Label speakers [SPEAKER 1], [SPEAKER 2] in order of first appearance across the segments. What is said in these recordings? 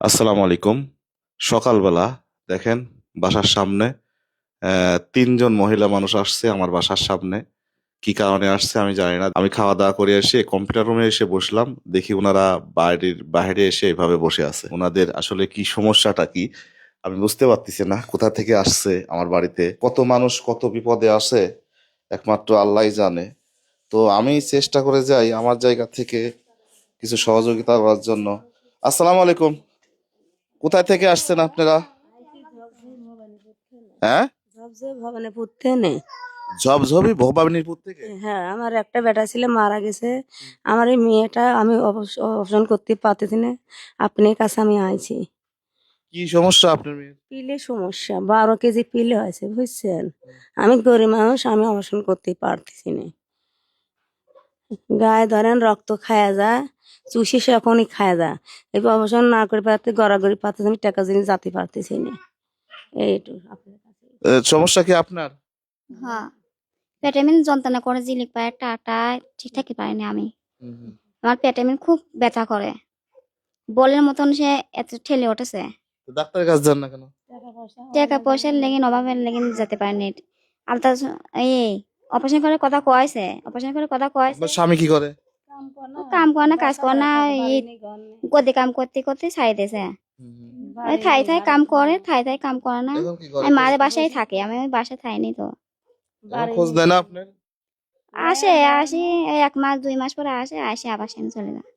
[SPEAKER 1] আসসালামু আলাইকুম। সকালবেলা দেখেন বাসার সামনে তিনজন মহিলা মানুষ আসছে আমার বাসার সামনে। কি কারণে আসছে আমি জানি না। আমি খাওয়া দাওয়া করে এসে কম্পিউটার রুমে এসে বসলাম, দেখি ওনারা বাইরের বাইরে এসে এভাবে বসে আছে। ওনাদের আসলে কি সমস্যাটা কি আমি বুঝতে পারতেছি না। কোথা থেকে আসছে আমার বাড়িতে, কত মানুষ কত বিপদে আছে একমাত্র আল্লাহই জানে। তো আমি চেষ্টা করে যাই আমার জায়গা থেকে কিছু সহযোগিতা করার জন্য। আসসালামু আলাইকুম। কোথায় থেকে আসছেন আপনারা? হ্যাঁ,
[SPEAKER 2] ভবানীপুর থেকে।
[SPEAKER 1] ঝপঝপি ভবানীপুর থেকে।
[SPEAKER 2] হ্যাঁ, আমার একটা বেটা ছিল মারা গেছে। আমার এই মেয়েটা আমি অপারেশন করতে পারতেছি না, আপনার কাছে আমি আইছি।
[SPEAKER 1] কি সমস্যা আপনার মেয়ের?
[SPEAKER 2] পিলে সমস্যা, 12 কেজি পিলে হয়েছে, বুঝছেন। আমি গরিব মানুষ, আমি অপারেশন করতে পারতেছি না। গায়ে ধরেন রক্ত খায়া যায়, চুষি সেখনই খায়া যায়। এই অপারেশন না করে পারতে গড়াগড়ি পারতেছি, আমি টাকা জিনিস যাতে পারতেছি না। এইটু আপনার কাছে।
[SPEAKER 1] সমস্যা কি আপনার?
[SPEAKER 3] হ্যাঁ, পেটে এমনি যন্ত্রণা করে, জিলিক পায় টাটা ঠিক থাকতে পারিনি আমি। আমার পেটে এমনি খুব ব্যথা করে, বলের মতন সে এত ঠেলে উঠেছে।
[SPEAKER 1] তো ডাক্তারের কাছে যান না কেন?
[SPEAKER 3] টাকা পয়সার লেগে অভাবের লেগে যেতে পারিনি। আলতা এই অপারেশন করে কথা কয়েছে, অপারেশন করে কথা কয়েছে।
[SPEAKER 1] আপনার স্বামী কি করে?
[SPEAKER 3] কাম করে না, কাজ করে না, এই গদি কাম করতে করতে ছাই দিয়েছে। ওই থাই থাই কাম করে, থাই থাই কাম করে না।
[SPEAKER 1] এখন কি করে?
[SPEAKER 3] আমি মায়ের বাসায় থাকি, আমি ওই বাসায় থাইনি তো।
[SPEAKER 1] এখন খোঁজ দেয় না আপনার?
[SPEAKER 3] আসে আসি, এই 1 মাস 2 মাস পরে আসে, আসে আবার সেখানে চলে যায়।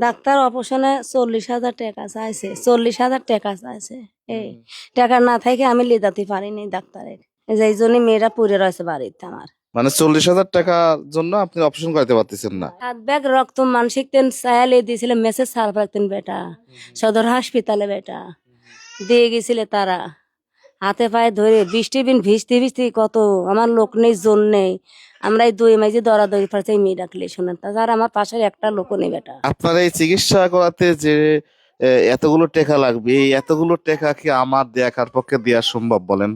[SPEAKER 2] ডাক্তার অপারেশনে 40,000 টাকা চাইছে, 40,000 টাকা চাইছে। এই টাকা না থাকে আমি লেদাতে পারিনি ডাক্তারের, এই জন্য মেয়েরা পড়ে রয়েছে বাড়িতে আমার।
[SPEAKER 1] মানে 40,000 টাকার জন্য আপনি অপারেশন করাতে পারতেছেন না?
[SPEAKER 2] 7 ব্যাগ রক্ত মানসিক তেন চায়ালে দিয়েছিল, মেসেজ সার পাইতেন বেটা, সদর হাসপাতালে বেটা দিয়ে গেছিলে তারা। হাতে পায়ে ধরে বৃষ্টি বিন ভিজতে ভিজতে কত, আমার লোক নেই জোন নেই, আমরা এই 2 মাইজে দৌড়াদৌড়ি পারছে এই মেয়ে ডাকলে শোনেন, তাছাড়া আমার পাশের একটা লোক নেই বেটা।
[SPEAKER 1] আপনার এই চিকিৎসা করাতে যে এতগুলো টাকা লাগবে, এই এতগুলো টাকা কি আমার দেখার পক্ষে দেওয়া সম্ভব বলেন?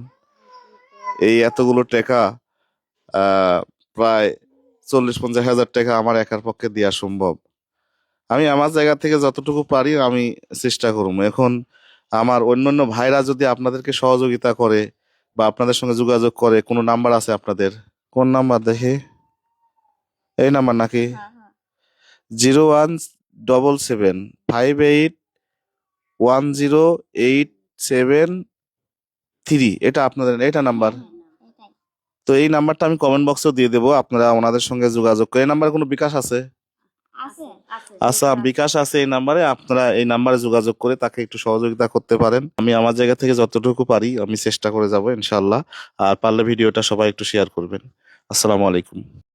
[SPEAKER 1] এই এতগুলো টাকা প্রায় 40-50 হাজার টাকা আমার একার পক্ষে দেওয়া সম্ভব? আমি আমার জায়গা থেকে যতটুকু পারি আমি চেষ্টা করবো। এখন আমার অন্যান্য ভাইরা যদি আপনাদেরকে সহযোগিতা করে বা আপনাদের সঙ্গে যোগাযোগ করে, কোনো নাম্বার আছে আপনাদের? কোন নাম্বার দেখি? এই নাম্বার নাকি? 01758180873, এটা আপনাদের এটা নাম্বার? তো এই নাম্বারটা আমি কমেন্ট বক্সেও দিয়ে দেবো, আপনারা ওনাদের সঙ্গে যোগাযোগ করে। এই নাম্বারে কোনো বিকাশ আছে? আচ্ছা, বিকাশ আছে এই নাম্বারে। আপনারা এই নাম্বারে যোগাযোগ করে তাকে একটু সহযোগিতা করতে পারেন। আমি আমার জায়গা থেকে যতটুকু পারি আমি চেষ্টা করে যাব ইনশাল্লাহ। আর পারলে ভিডিওটা সবাই একটু শেয়ার করবেন। আসসালামু আলাইকুম।